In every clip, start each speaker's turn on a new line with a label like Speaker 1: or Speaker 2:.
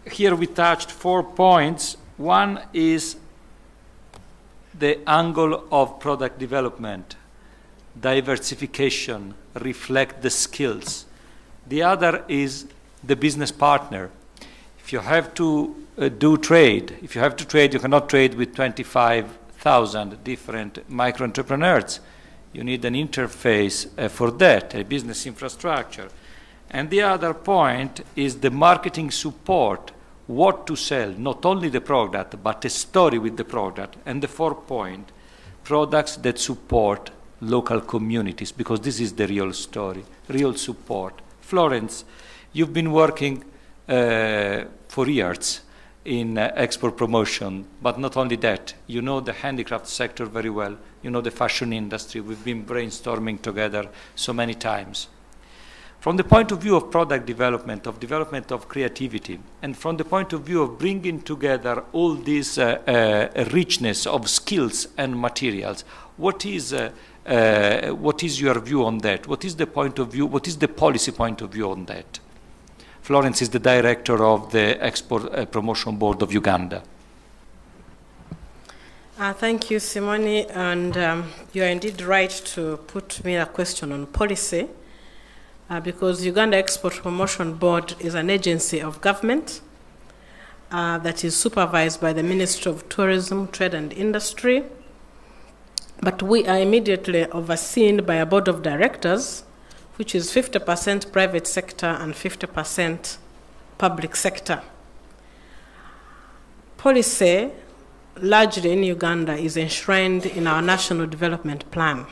Speaker 1: Here we touched 4 points. One is the angle of product development, diversification, reflect the skills. The other is the business partner. If you have to do trade, if you have to trade, you cannot trade with 25,000 different micro-entrepreneurs. You need an interface for that, a business infrastructure. And the other point is the marketing support, what to sell, not only the product, but a story with the product. And the 4th point, products that support local communities, because this is the real story, real support. Florence, you've been working for years in export promotion, but not only that, you know the handicraft sector very well, you know the fashion industry, we've been brainstorming together so many times. From the point of view of product development of creativity, and from the point of view of bringing together all this richness of skills and materials, what is your view on that? What is the point of view, what is the policy point of view on that? Florence is the director of the Export Promotion Board of Uganda.
Speaker 2: Thank you, Simone, and you are indeed right to put me a question on policy. Because Uganda Export Promotion Board is an agency of government that is supervised by the Ministry of Tourism, Trade and Industry. But we are immediately overseen by a board of directors, which is 50% private sector and 50% public sector. Policy, largely in Uganda, is enshrined in our National Development Plan.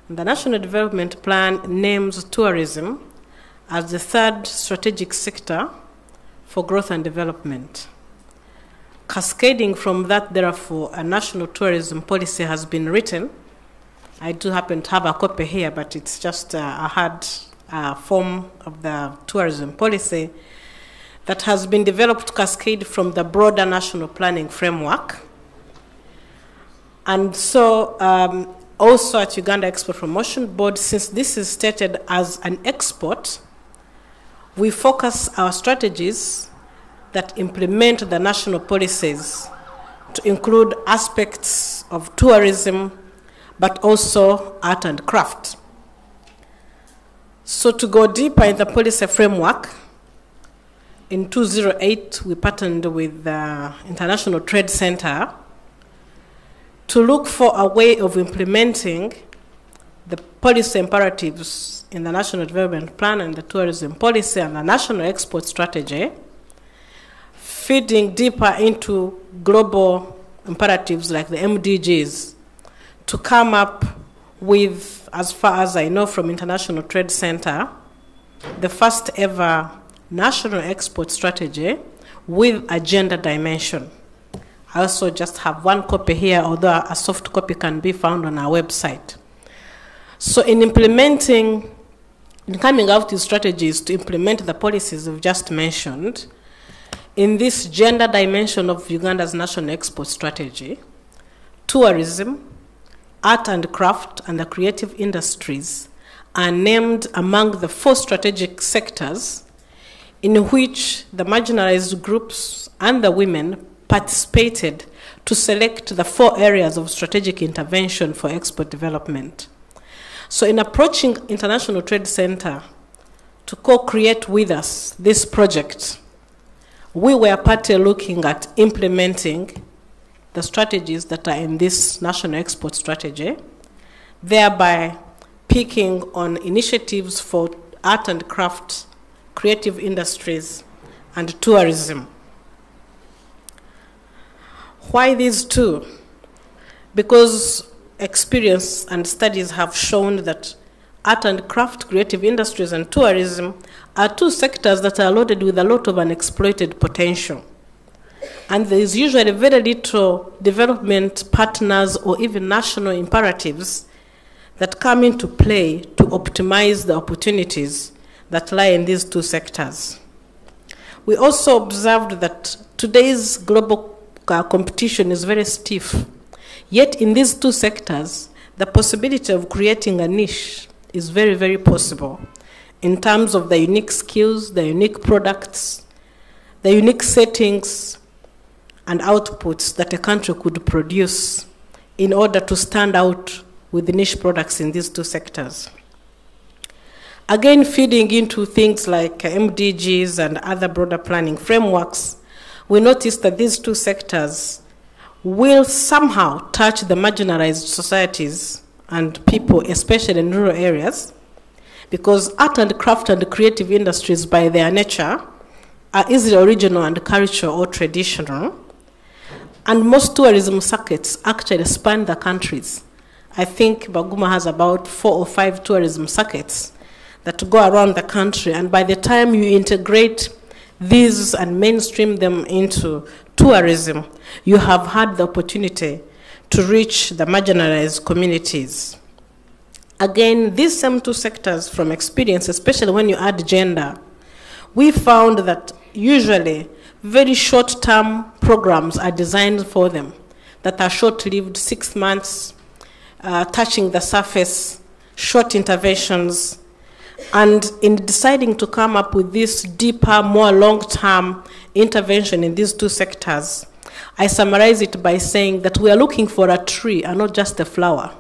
Speaker 2: The National Development Plan names tourism as the 3rd strategic sector for growth and development. Cascading from that, therefore, a national tourism policy has been written. I do happen to have a copy here, but it's just a hard form of the tourism policy that has been developed to cascade from the broader national planning framework. And so, also at Uganda Export Promotion Board, since this is stated as an export, we focus our strategies that implement the national policies to include aspects of tourism, but also art and craft. So to go deeper in the policy framework, in 2008, we partnered with the International Trade Center to look for a way of implementing the policy imperatives in the National Development Plan and the tourism policy and the national export strategy, feeding deeper into global imperatives like the MDGs, to come up with, as far as I know from International Trade Center, the first ever national export strategy with a gender dimension. I also just have one copy here, although a soft copy can be found on our website. So in coming out with strategies to implement the policies we've just mentioned, in this gender dimension of Uganda's national export strategy, tourism, art and craft, and the creative industries are named among the 4 strategic sectors in which the marginalized groups and the women participated to select the 4 areas of strategic intervention for export development. So in approaching International Trade Center to co-create with us this project, we were partly looking at implementing the strategies that are in this national export strategy, thereby picking on initiatives for art and craft, creative industries, and tourism. Why these 2? Because experience and studies have shown that art and craft, creative industries, and tourism are 2 sectors that are loaded with a lot of unexploited potential. And there is usually very little development partners or even national imperatives that come into play to optimize the opportunities that lie in these 2 sectors. We also observed that today's global competition is very stiff. Yet in these 2 sectors, the possibility of creating a niche is very, very possible in terms of the unique skills, the unique products, the unique settings and outputs that a country could produce in order to stand out with the niche products in these two sectors. Again, feeding into things like MDGs and other broader planning frameworks, we noticed that these two sectors will somehow touch the marginalized societies and people, especially in rural areas, because art and craft and creative industries by their nature are easily original and cultural or traditional. And most tourism circuits actually span the countries. I think Baguma has about 4 or 5 tourism circuits that go around the country, and by the time you integrate these and mainstream them into tourism, you have had the opportunity to reach the marginalized communities. Again, these same two sectors from experience, especially when you add gender, we found that usually very short-term programs are designed for them that are short-lived, 6 months, touching the surface, short interventions. And in deciding to come up with this deeper, more long-term intervention in these two sectors, I summarize it by saying that we are looking for a tree and not just a flower.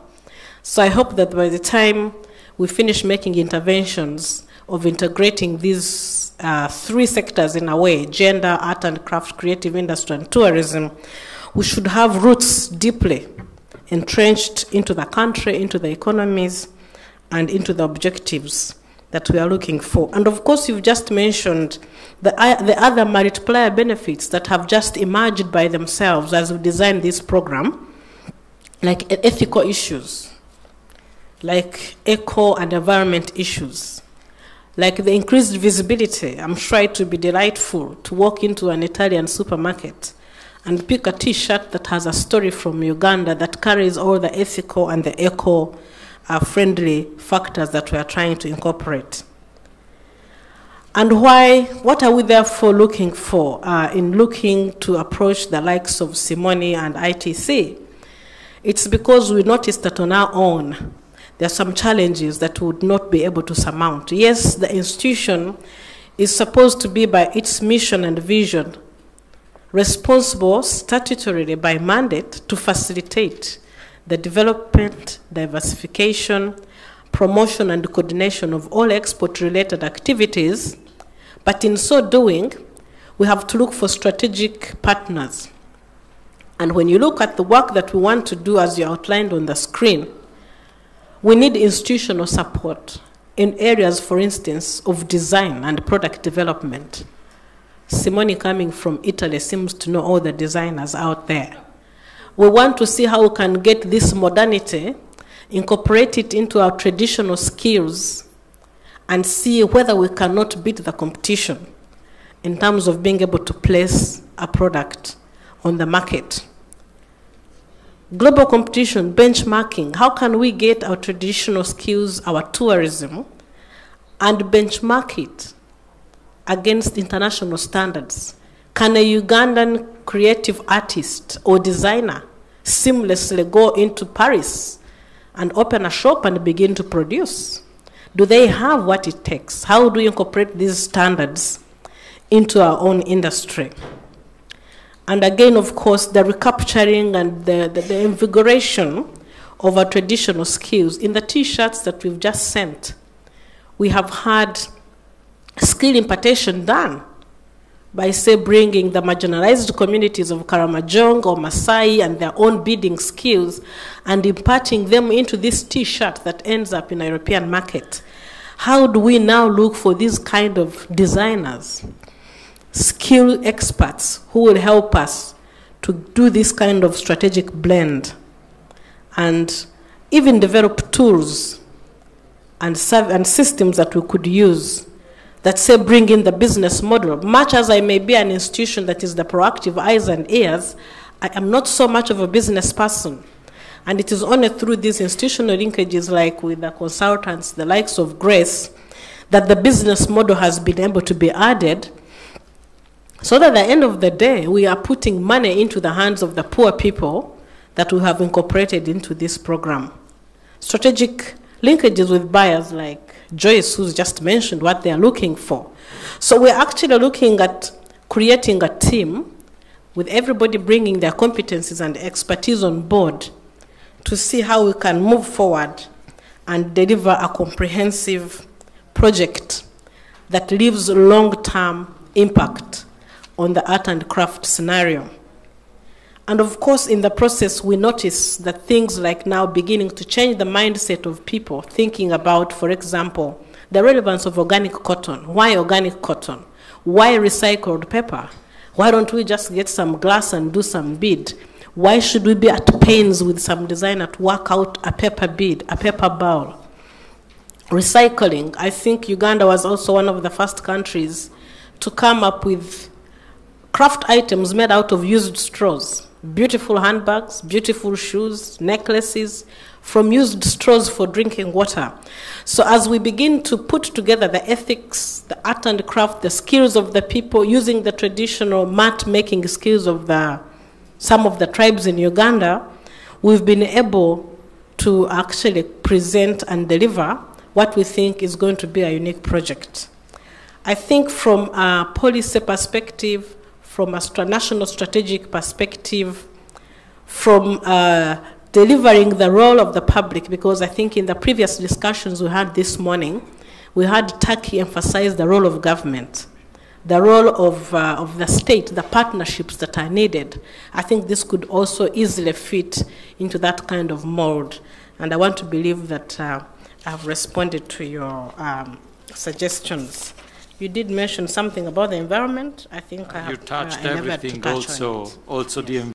Speaker 2: So I hope that by the time we finish making interventions of integrating these 3 sectors in a way, gender, art and craft, creative industry, and tourism, we should have roots deeply entrenched into the country, into the economies, and into the objectives that we are looking for. And of course, you've just mentioned the other multiplier benefits that have just emerged by themselves as we design this program, like ethical issues, like eco and environment issues, like the increased visibility. I'm sure it will be delightful to walk into an Italian supermarket and pick a T-shirt that has a story from Uganda that carries all the ethical and the eco-friendly factors that we are trying to incorporate. And what are we therefore looking for in looking to approach the likes of Simone and ITC? It's because we noticed that on our own, there are some challenges that we would not be able to surmount. Yes, the institution is supposed to be, by its mission and vision, responsible statutorily by mandate to facilitate the development, diversification, promotion, and coordination of all export-related activities. But in so doing, we have to look for strategic partners. And when you look at the work that we want to do, as you outlined on the screen, we need institutional support in areas, for instance, of design and product development. Simone, coming from Italy, seems to know all the designers out there. We want to see how we can get this modernity, incorporate it into our traditional skills, and see whether we cannot beat the competition in terms of being able to place a product on the market. Global competition, benchmarking, how can we get our traditional skills, our tourism, and benchmark it against international standards? Can a Ugandan creative artist or designer seamlessly go into Paris and open a shop and begin to produce? Do they have what it takes? How do we incorporate these standards into our own industry? And again, of course, the recapturing and the invigoration of our traditional skills. In the T-shirts that we've just sent, we have had skill impartation done by, say, bringing the marginalized communities of Karamojong or Maasai and their own beading skills and imparting them into this T-shirt that ends up in a European market. How do we now look for these kind of designers, skilled experts who will help us to do this kind of strategic blend and even develop tools and systems that we could use that, say, bring in the business model? Much as I may be an institution that is the proactive eyes and ears, I am not so much of a business person. And it is only through these institutional linkages, like with the consultants, the likes of Grace, that the business model has been able to be added, so that at the end of the day, we are putting money into the hands of the poor people that we have incorporated into this program. Strategic linkages with buyers like Joyce, who's just mentioned what they are looking for. So we're actually looking at creating a team with everybody bringing their competencies and expertise on board to see how we can move forward and deliver a comprehensive project that leaves long-term impact on the art and craft scenario. And of course, in the process, we notice that things like now beginning to change the mindset of people, thinking about, for example, the relevance of organic cotton. Why organic cotton? Why recycled paper? Why don't we just get some glass and do some bead? Why should we be at pains with some designer to work out a paper bead, a paper bowl? Recycling. I think Uganda was also one of the first countries to come up with craft items made out of used straws. Beautiful handbags, beautiful shoes, necklaces from used straws for drinking water. So as we begin to put together the ethics, the art and craft, the skills of the people, using the traditional mat making skills of some of the tribes in Uganda, we've been able to actually present and deliver what we think is going to be a unique project. I think from a policy perspective, from a national strategic perspective, from delivering the role of the public, because I think in the previous discussions we had this morning, we had Turkey emphasize the role of government, the role of the state, the partnerships that are needed. I think this could also easily fit into that kind of mold. And I want to believe that I've responded to your suggestions. You did mention something about the environment. I think
Speaker 1: you touched everything also,
Speaker 2: yes.
Speaker 1: the